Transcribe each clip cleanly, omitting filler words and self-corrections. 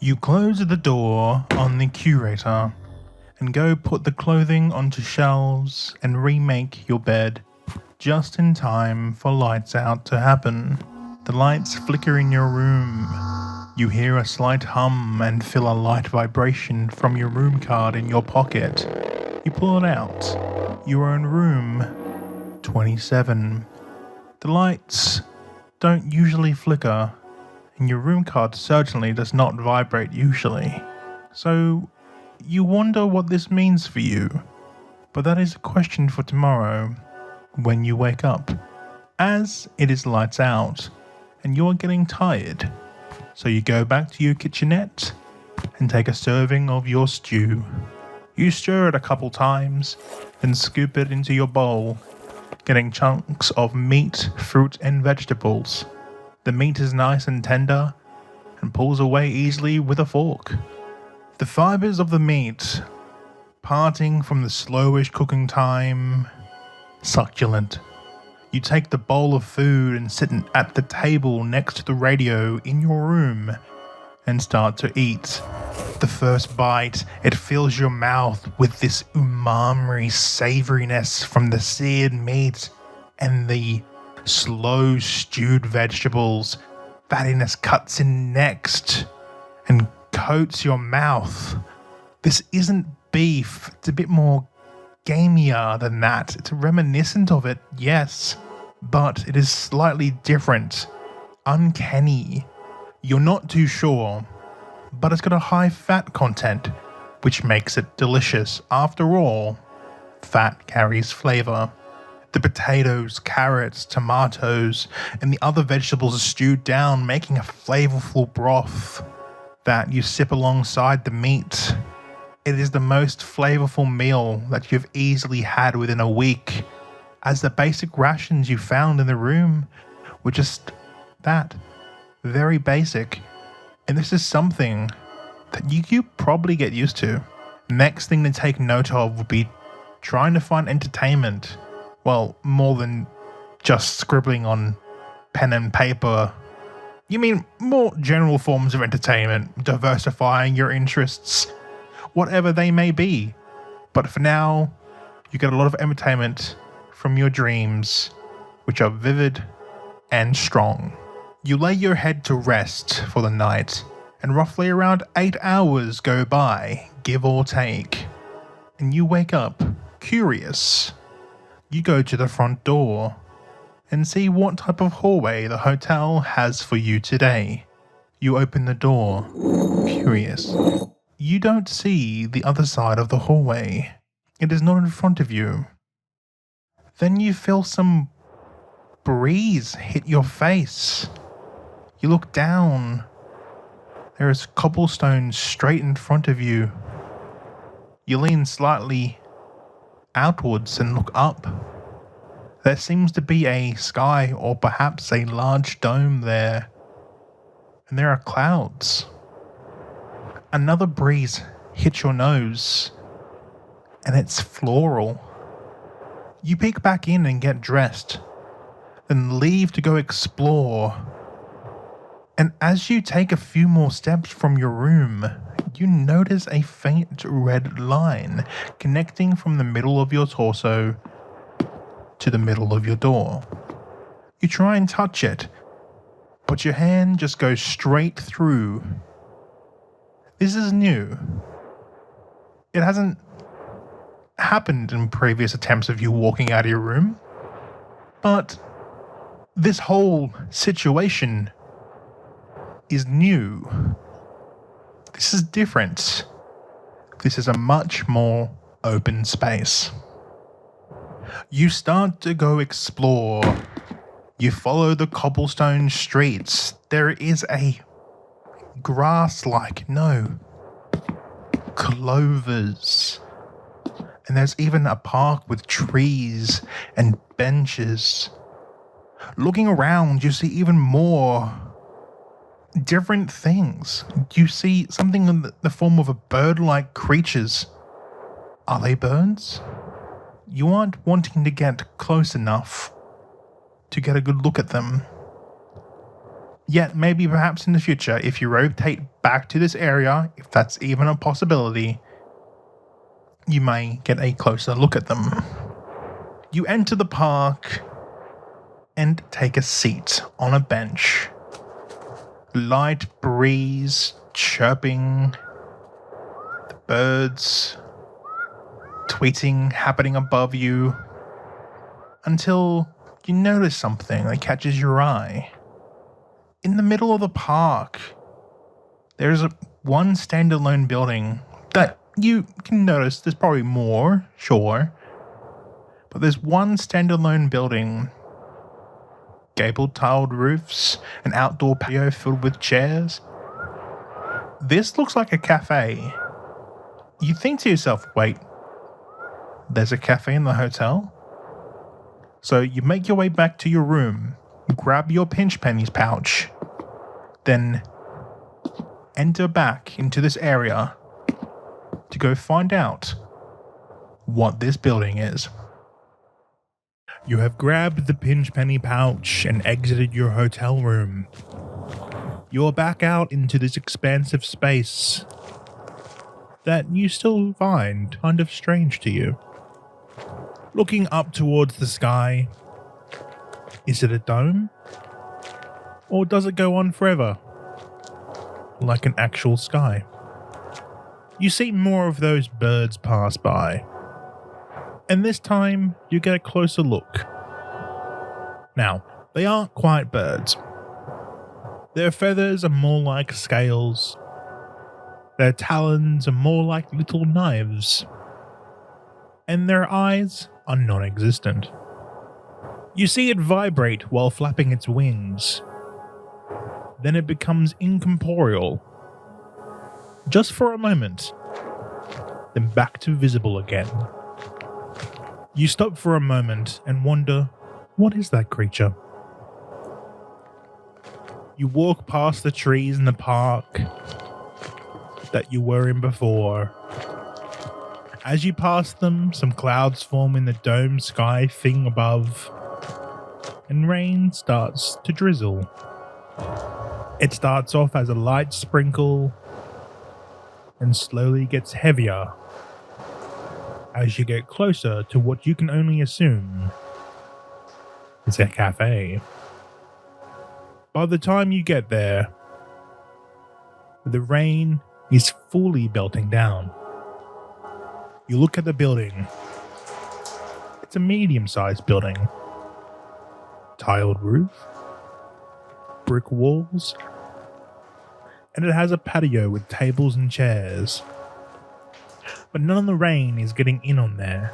You close the door on the curator and go put the clothing onto shelves and remake your bed just in time for lights out to happen. The lights flicker in your room. You hear a slight hum and feel a light vibration from your room card in your pocket. You pull it out. You are in room 27. The lights don't usually flicker, and your room card certainly does not vibrate usually. So you wonder what this means for you. But that is a question for tomorrow when you wake up, as it is lights out and you're getting tired. So you go back to your kitchenette and take a serving of your stew. You stir it a couple times, then scoop it into your bowl, getting chunks of meat, fruit and vegetables. The meat is nice and tender and pulls away easily with a fork. The fibers of the meat, parting from the slowish cooking time, succulent. You take the bowl of food and sit at the table next to the radio in your room and start to eat. The first bite, it fills your mouth with this umami savouriness from the seared meat and the slow stewed vegetables. Fattiness cuts in next and coats your mouth. This isn't beef, it's a bit more gamier than that. It's reminiscent of it, yes, but it is slightly different. Uncanny. You're not too sure, but it's got a high fat content, which makes it delicious. After all, fat carries flavour. The potatoes, carrots, tomatoes, and the other vegetables are stewed down, making a flavourful broth that you sip alongside the meat. It is the most flavourful meal that you've easily had within a week, as the basic rations you found in the room were just that. Very basic. And this is something that you probably get used to. Next thing to take note of would be trying to find entertainment. Well, more than just scribbling on pen and paper. You mean more general forms of entertainment, diversifying your interests, whatever they may be. But for now, you get a lot of entertainment from your dreams, which are vivid and strong. You lay your head to rest for the night, and roughly around 8 hours go by, give or take. And you wake up, curious. You go to the front door and see what type of hallway the hotel has for you today. You open the door, curious. You don't see the other side of the hallway. It is not in front of you. Then you feel some breeze hit your face. You look down. There is cobblestone straight in front of you. You lean slightly outwards and look up. There seems to be a sky or perhaps a large dome there. And there are clouds. Another breeze hits your nose, and it's floral. You peek back in and get dressed, then leave to go explore. And as you take a few more steps from your room, you notice a faint red line connecting from the middle of your torso to the middle of your door. You try and touch it, but your hand just goes straight through. This is new. It hasn't happened in previous attempts of you walking out of your room, but this whole situation is new. This is different. This is a much more open space. You start to go explore. You follow the cobblestone streets. There is a clovers. And there's even a park with trees and benches. Looking around, you see even more different things. You see something in the form of a bird-like creatures. Are they birds? You aren't wanting to get close enough to get a good look at them. Yet maybe perhaps in the future, if you rotate back to this area, if that's even a possibility, you may get a closer look at them. You enter the park and take a seat on a bench. Light breeze chirping, the birds tweeting happening above you, until you notice something that catches your eye. In the middle of the park, there's one standalone building that you can notice. There's probably more, sure, but there's one standalone building. Gabled tiled roofs, an outdoor patio filled with chairs. This looks like a cafe. You think to yourself, wait, there's a cafe in the hotel? So you make your way back to your room, grab your pinch pennies pouch, then enter back into this area to go find out what this building is. You have grabbed the pinch penny pouch and exited your hotel room. You are back out into this expansive space that you still find kind of strange to you. Looking up towards the sky, is it a dome? Or does it go on forever? Like an actual sky? You see more of those birds pass by. And this time, you get a closer look. Now, they aren't quite birds. Their feathers are more like scales. Their talons are more like little knives. And their eyes are non-existent. You see it vibrate while flapping its wings. Then it becomes incorporeal. Just for a moment. Then back to visible again. You stop for a moment and wonder, what is that creature? You walk past the trees in the park that you were in before. As you pass them, some clouds form in the dome sky thing above, and rain starts to drizzle. It starts off as a light sprinkle and slowly gets heavier as you get closer to what you can only assume is a cafe. By the time you get there, the rain is fully belting down. You look at the building. It's a medium-sized building. Tiled roof, brick walls, and it has a patio with tables and chairs. But none of the rain is getting in on there,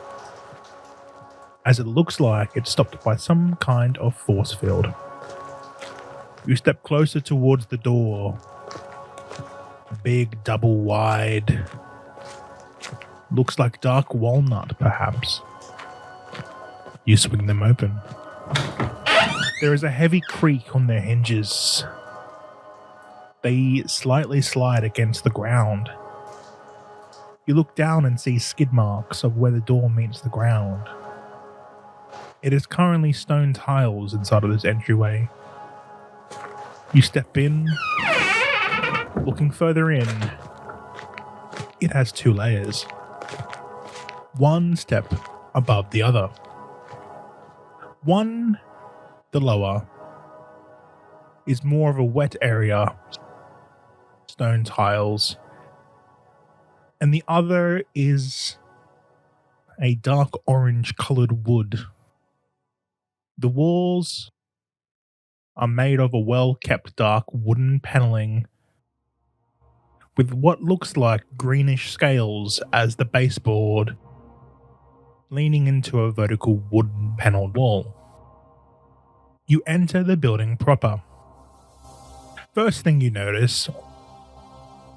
as it looks like it's stopped by some kind of force field. You step closer towards the door. Big, double wide. Looks like dark walnut, perhaps. You swing them open. There is a heavy creak on their hinges. They slightly slide against the ground. You look down and see skid marks of where the door meets the ground. It is currently stone tiles inside of this entryway. You step in. Looking further in, it has 2 layers. One step above the other. One, the lower, is more of a wet area, stone tiles, and the other is a dark orange coloured wood. The walls are made of a well-kept dark wooden panelling with what looks like greenish scales as the baseboard, leaning into a vertical wooden panelled wall. You enter the building proper. First thing you notice,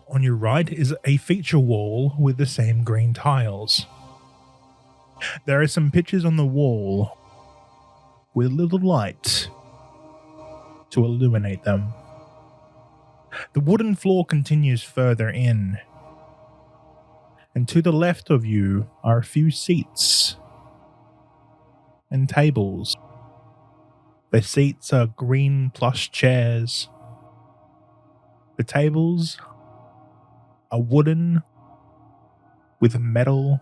on your right is a feature wall with the same green tiles. There are some pictures on the wall with a little light to illuminate them. The wooden floor continues further in, and to the left of you are a few seats and tables. The seats are green plush chairs, The tables are wooden with metal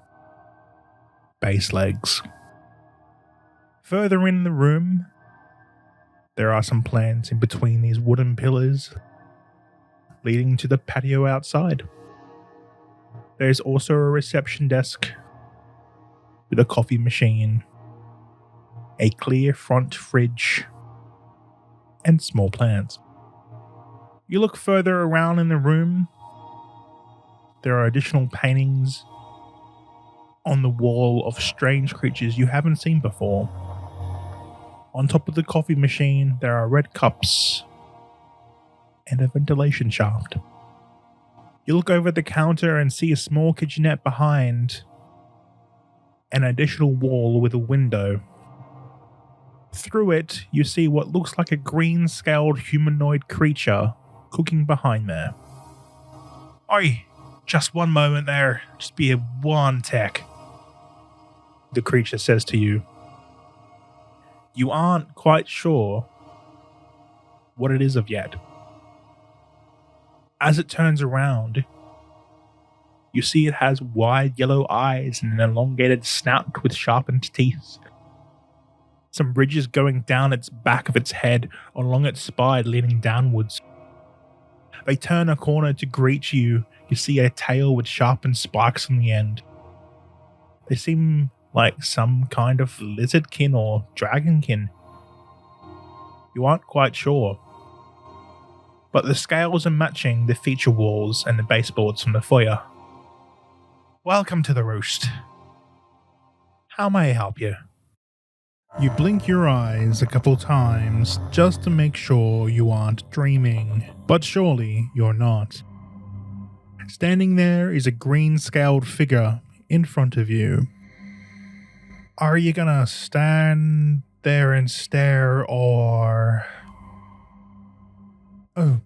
base legs. Further in the room, there are some plants in between these wooden pillars leading to the patio outside. There's also a reception desk with a coffee machine, a clear front fridge, and small plants. You look further around in the room, there are additional paintings on the wall of strange creatures you haven't seen before. On top of the coffee machine, there are red cups and a ventilation shaft. You look over the counter and see a small kitchenette behind an additional wall with a window. Through it, you see what looks like a green-scaled humanoid creature cooking behind there. Oi, just one moment there. Just be one tick, the creature says to you. You aren't quite sure what it is of yet. As it turns around, you see it has wide yellow eyes and an elongated snout with sharpened teeth. Some ridges going down its back of its head, along its spine leaning downwards. They turn a corner to greet you. You see a tail with sharpened spikes on the end. They seem like some kind of lizardkin or dragonkin. You aren't quite sure. But the scales are matching the feature walls and the baseboards from the foyer. Welcome to the roost. How may I help you? You blink your eyes a couple times just to make sure you aren't dreaming, but surely you're not. Standing there is a green-scaled figure in front of you. Are you gonna stand there and stare, or... Oh.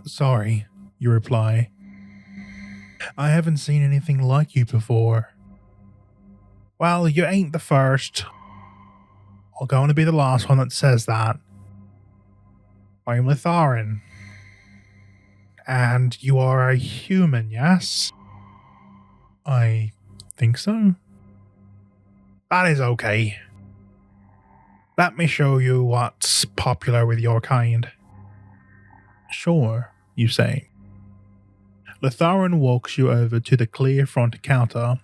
Sorry, you reply. I haven't seen anything like you before. Well, you ain't the first. I'll go to be the last one that says that. I'm Litharin. And you are a human, yes? I think so. That is okay. Let me show you what's popular with your kind. Sure, you say. Litharin walks you over to the clear front counter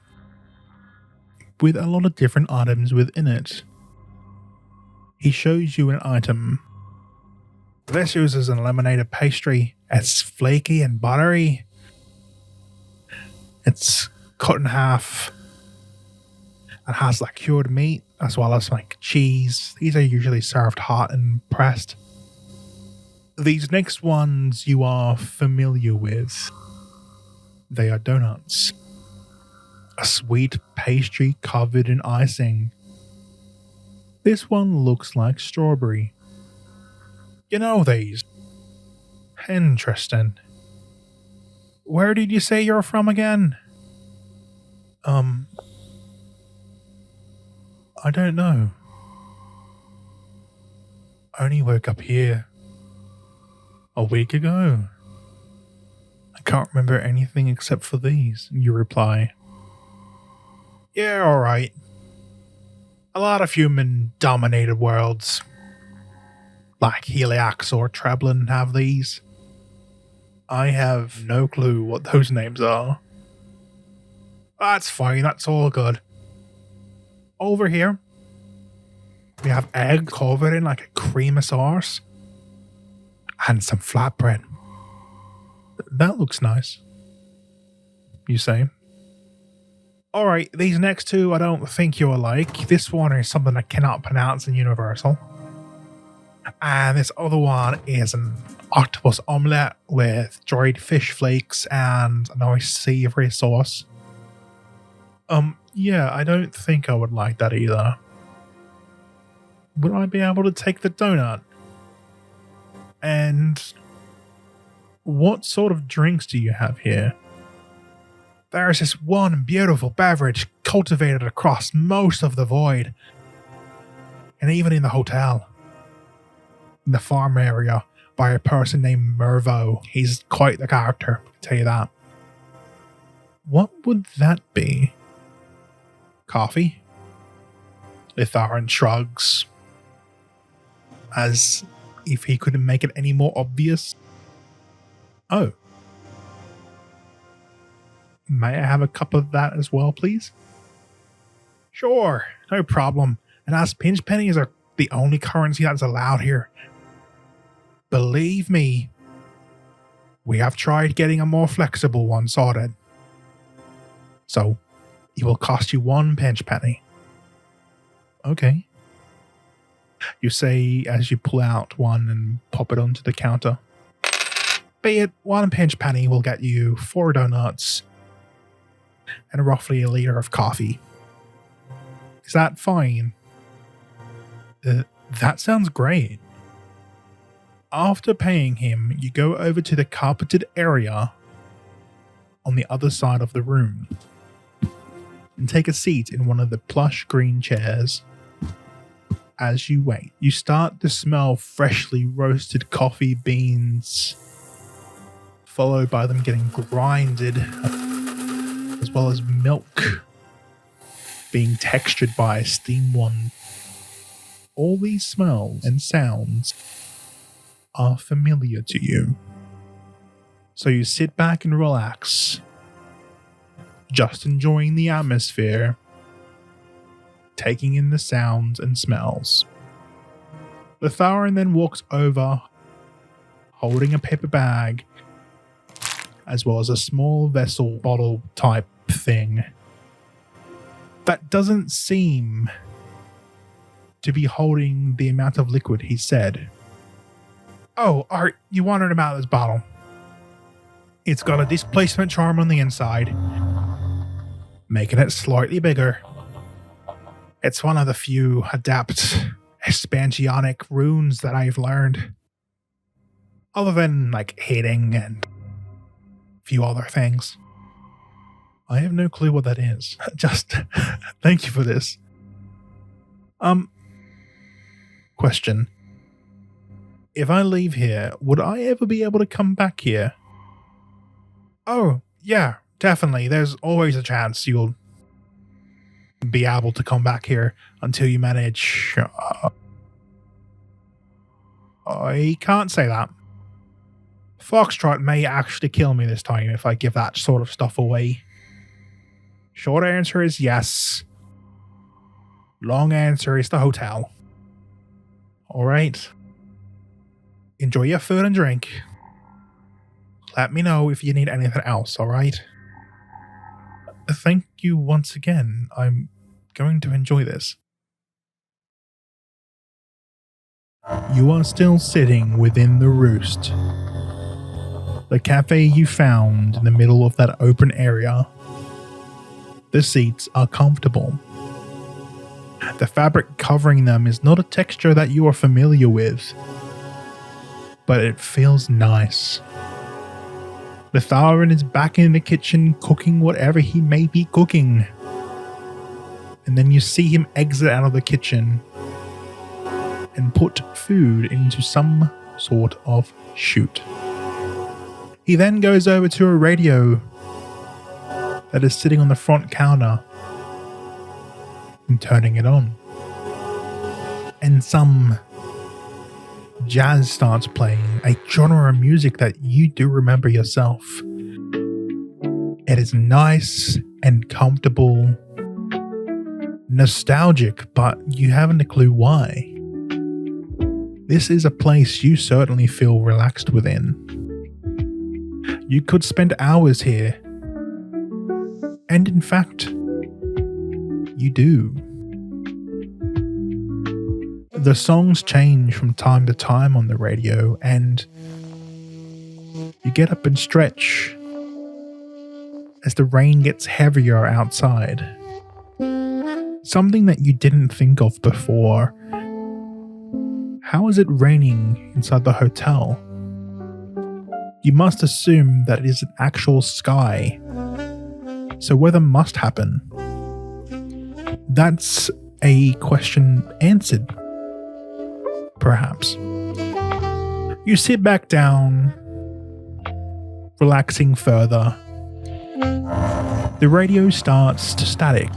with a lot of different items within it. He shows you an item. This uses a laminated pastry. It's flaky and buttery. It's cut in half. It has like cured meat as well as like cheese. These are usually served hot and pressed. These next ones you are familiar with. They are donuts. A sweet pastry covered in icing. This one looks like strawberry. You know these. Interesting. Where did you say you're from again? I don't know. I only woke up here a week ago. I can't remember anything except for these, you reply. Yeah, alright. A lot of human-dominated worlds, like Heliax or Treblin, have these. I have no clue what those names are. That's fine, that's all good. Over here, we have egg covered in like a cream of sauce and some flatbread. That looks nice, you say. Alright, these next two I don't think you'll like. This one is something I cannot pronounce in Universal. And this other one is an octopus omelette with dried fish flakes and a nice savoury sauce. Yeah, I don't think I would like that either. Would I be able to take the donut? And what sort of drinks do you have here? There's this one beautiful beverage cultivated across most of the void. And even in the hotel. In the farm area. by a person named Mervo. He's quite the character, I can tell you that. What would that be? Coffee? Litharin shrugs, as if he couldn't make it any more obvious. Oh. May I have a cup of that as well, please? Sure, no problem. And as pinch pennies are the only currency that's allowed here, believe me, we have tried getting a more flexible one sorted. So, it will cost you 1 pinch penny. Okay. You say as you pull out one and pop it onto the counter. Be it 1 pinch penny will get you 4 donuts and roughly a liter of coffee. Is that fine? That sounds great. After paying him, you go over to the carpeted area on the other side of the room and take a seat in one of the plush green chairs. As you wait, you start to smell freshly roasted coffee beans, followed by them getting grinded, as well as milk being textured by a steam one. All these smells and sounds are familiar to you. So you sit back and relax, just enjoying the atmosphere, taking in the sounds and smells. Litharin then walks over, holding a paper bag, as well as a small vessel bottle type thing that doesn't seem to be holding the amount of liquid he said. Oh, Art, you wanted about this bottle. It's got a displacement charm on the inside, making it slightly bigger. It's one of the few adept expansionic runes that I've learned. Other than, like, hitting and a few other things. I have no clue what that is. Just, thank you for this. Question. If I leave here, would I ever be able to come back here? Oh, yeah, definitely. There's always a chance you'll be able to come back here until you manage... I can't say that. Foxtrot may actually kill me this time if I give that sort of stuff away. Short answer is yes. Long answer is the hotel. Alright. Enjoy your food and drink. Let me know if you need anything else, alright? Thank you once again. I'm going to enjoy this. You are still sitting within the Roost, the cafe you found in the middle of that open area. The seats are comfortable. The fabric covering them is not a texture that you are familiar with, but it feels nice. Litharin is back in the kitchen cooking whatever he may be cooking. And then you see him exit out of the kitchen and put food into some sort of chute. He then goes over to a radio that is sitting on the front counter and turning it on. And some jazz starts playing, a genre of music that you do remember yourself. It is nice and comfortable, nostalgic, but you haven't a clue why. This is a place you certainly feel relaxed within. You could spend hours here, and in fact, you do. The songs change from time to time on the radio, and you get up and stretch as the rain gets heavier outside. Something that you didn't think of before. How is it raining inside the hotel? You must assume that it is an actual sky, so weather must happen. That's a question answered. Perhaps. You sit back down, relaxing further. The radio starts to static,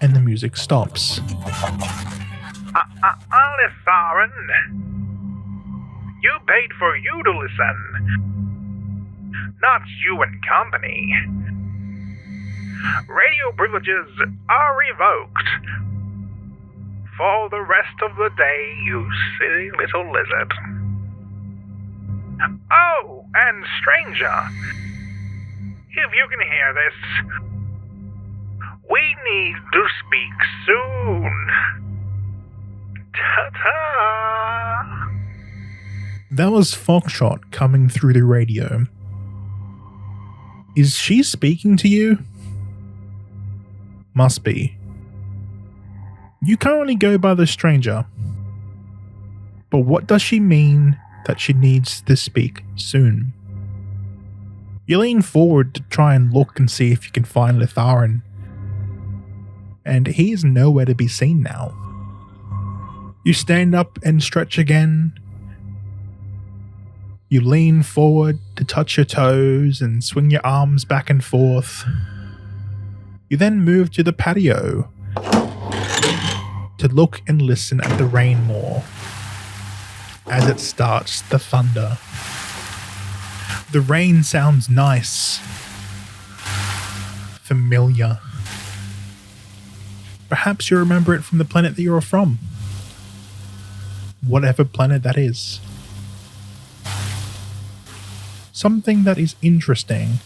and the music stops. Litharen, you paid for you to listen, not you and company. Radio privileges are revoked. For the rest of the day, you silly little lizard. Oh, and stranger, if you can hear this, we need to speak soon. Ta-ta! That was Foxtrot coming through the radio. Is she speaking to you? Must be. You currently go by the stranger. But what does she mean that she needs to speak soon? You lean forward to try and look and see if you can find Litharen. And he is nowhere to be seen now. You stand up and stretch again. You lean forward to touch your toes and swing your arms back and forth. You then move to the patio to look and listen at the rain more as it starts to thunder. The rain sounds nice, familiar. Perhaps you remember it from the planet that you're from. Whatever planet that is. Something that is interesting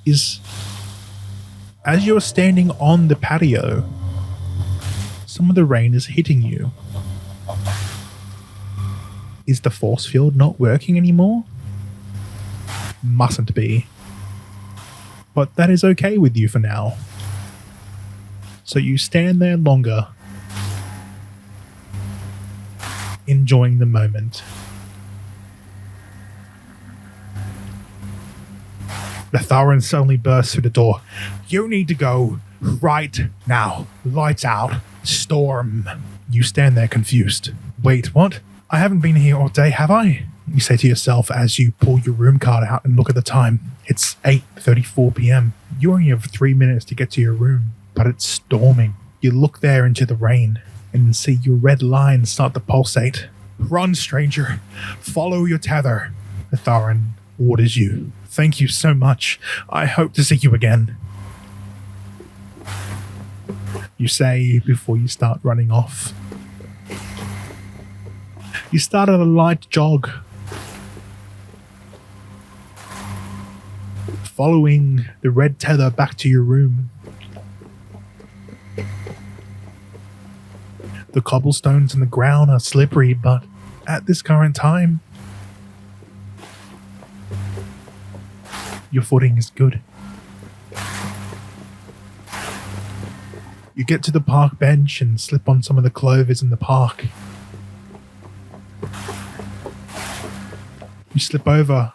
is, as you're standing on the patio, some of the rain is hitting you. Is the force field not working anymore? Mustn't be. But that is okay with you for now. So you stand there longer, enjoying the moment. Litharen suddenly bursts through the door. You need to go right now. Lights out. Storm. You stand there confused. Wait, what? I haven't been here all day, have I? You say to yourself as you pull your room card out and look at the time. It's 8:34 p.m. You only have 3 minutes to get to your room, but it's storming. You look there into the rain and see your red lines start to pulsate. Run, stranger. Follow your tether. Litharen orders you. Thank you so much. I hope to see you again. You say before you start running off. You start at a light jog, following the red tether back to your room. The cobblestones in the ground are slippery, but at this current time, your footing is good. You get to the park bench and slip on some of the clovers in the park. You slip over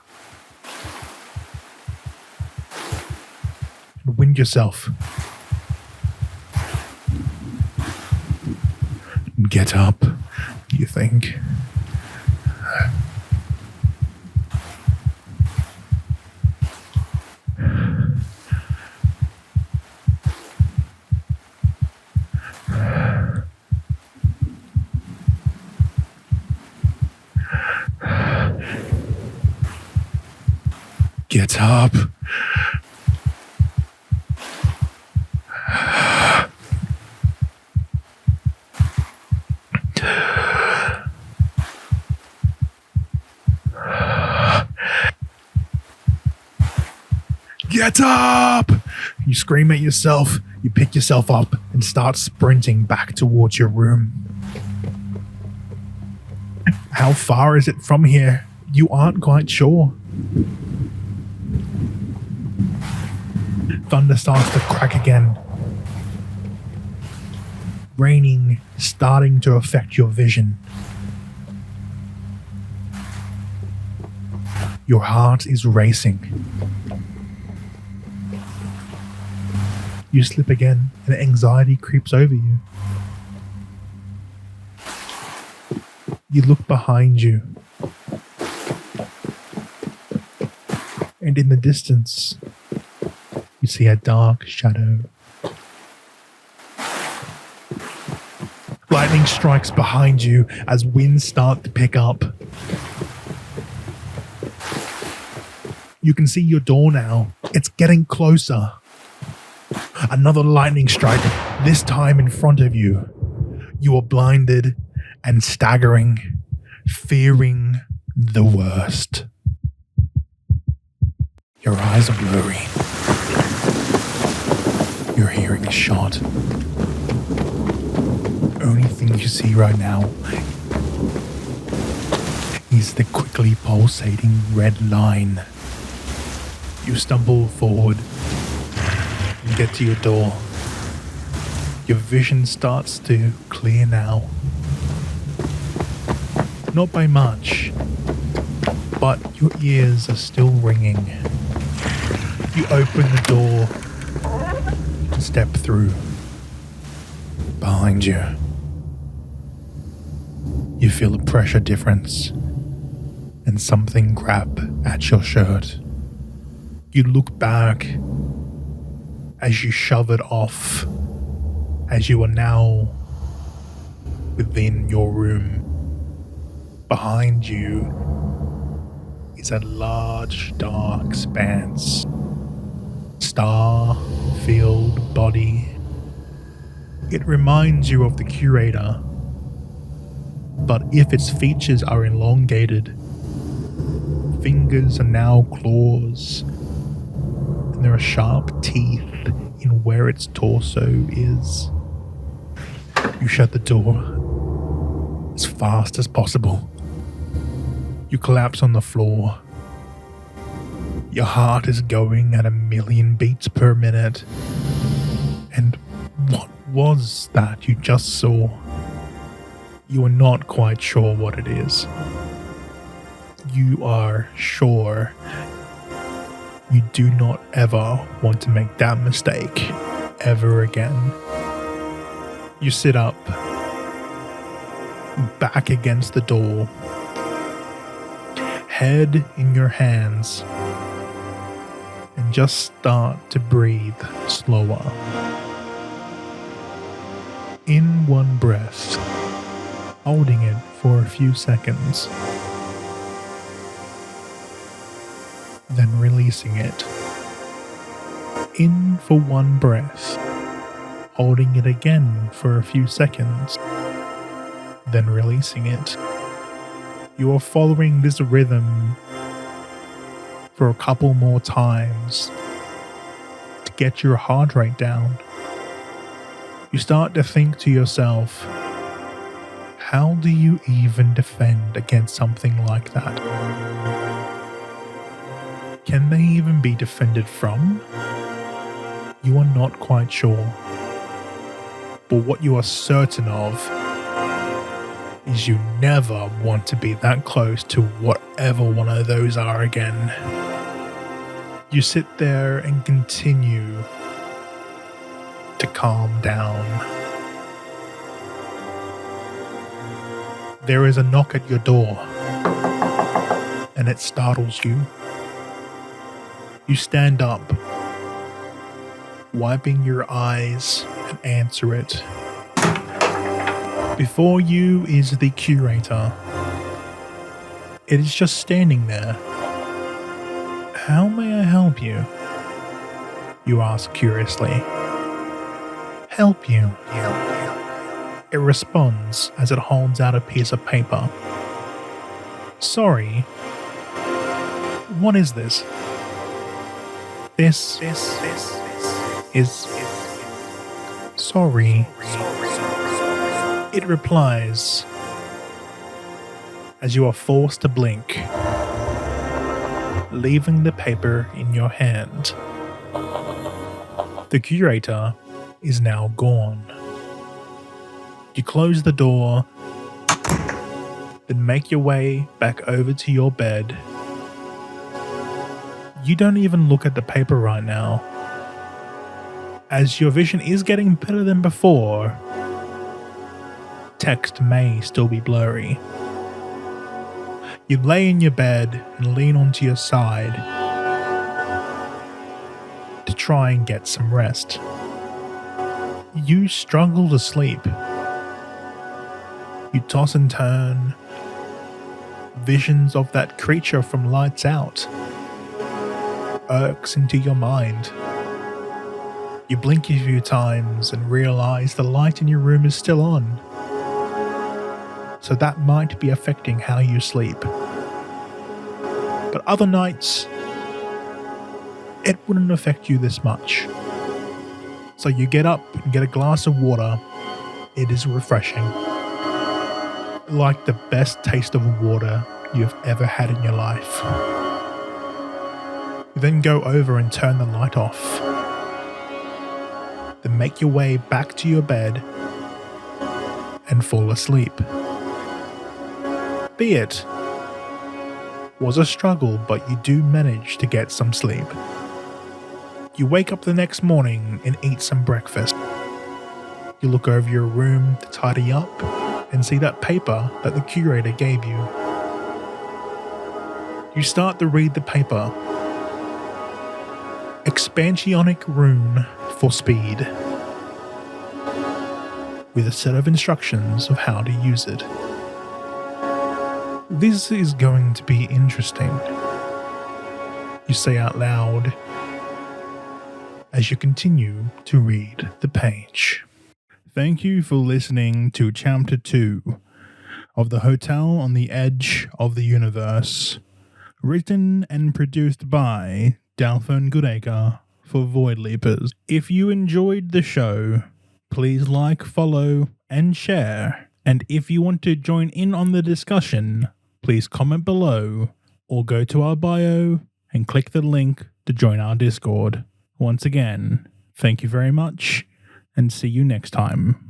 and wind yourself. And get up, you think. Get up. Get up! You scream at yourself, you pick yourself up and start sprinting back towards your room. How far is it from here? You aren't quite sure. Thunder starts to crack again. Raining starting to affect your vision. Your heart is racing. You slip again and anxiety creeps over you. You look behind you, and in the distance, you see a dark shadow. Lightning strikes behind you as winds start to pick up. You can see your door now. It's getting closer. Another lightning strike, this time in front of you. You are blinded and staggering, fearing the worst. Your eyes are blurry. Your hearing is shot. Only thing you see right now is the quickly pulsating red line. You stumble forward and get to your door. Your vision starts to clear now. Not by much, but your ears are still ringing. You open the door and step through. Behind you, you feel a pressure difference and something grab at your shirt. You look back as you shove it off, as you are now within your room. Behind you is a large, dark expanse, star-filled body. It reminds you of the curator, but if its features are elongated, fingers are now claws, and there are sharp teeth in where its torso is. You shut the door as fast as possible. You collapse on the floor. Your heart is going at 1,000,000 beats per minute. And what was that you just saw? You are not quite sure what it is. You are sure you do not ever want to make that mistake ever again. You sit up, back against the door, head in your hands, and just start to breathe slower. In one breath, holding it for a few seconds, then releasing it. In for one breath, holding it again for a few seconds, then releasing it. You are following this rhythm for a couple more times to get your heart rate down. You start to think to yourself, how do you even defend against something like that? Can they even be defended from? You are not quite sure. But what you are certain of is you never want to be that close to whatever one of those are again. You sit there and continue to calm down. There is a knock at your door, and it startles you. You stand up, wiping your eyes, and answer it. Before you is the curator. It is just standing there. How may I help you? You ask curiously. Help you? It responds as it holds out a piece of paper. Sorry. What is this? This is sorry. It replies as you are forced to blink, leaving the paper in your hand. The curator is now gone. You close the door, then make your way back over to your bed. You don't even look at the paper right now, as your vision is getting better than before. Text may still be blurry. You lay in your bed and lean onto your side to try and get some rest. You struggle to sleep. You toss and turn. Visions of that creature from Lights Out irks into your mind. You blink a few times and realize the light in your room is still on. So that might be affecting how you sleep. But other nights, it wouldn't affect you this much. So you get up and get a glass of water. It is refreshing. Like the best taste of water you've ever had in your life. You then go over and turn the light off. Then make your way back to your bed and fall asleep. Be it was a struggle, but you do manage to get some sleep. You wake up the next morning and eat some breakfast. You look over your room to tidy up and see that paper that the curator gave you. You start to read the paper. Expansionic rune for speed, with a set of instructions of how to use it. This is going to be interesting, you say out loud as you continue to read the page. Thank you for listening to Chapter 2 of The Hotel on the Edge of the Universe, written and produced by Dalphone Goodacre for Void Leapers. If you enjoyed the show, please like, follow, and share. And if you want to join in on the discussion, please comment below or go to our bio and click the link to join our Discord. Once again, thank you very much and see you next time.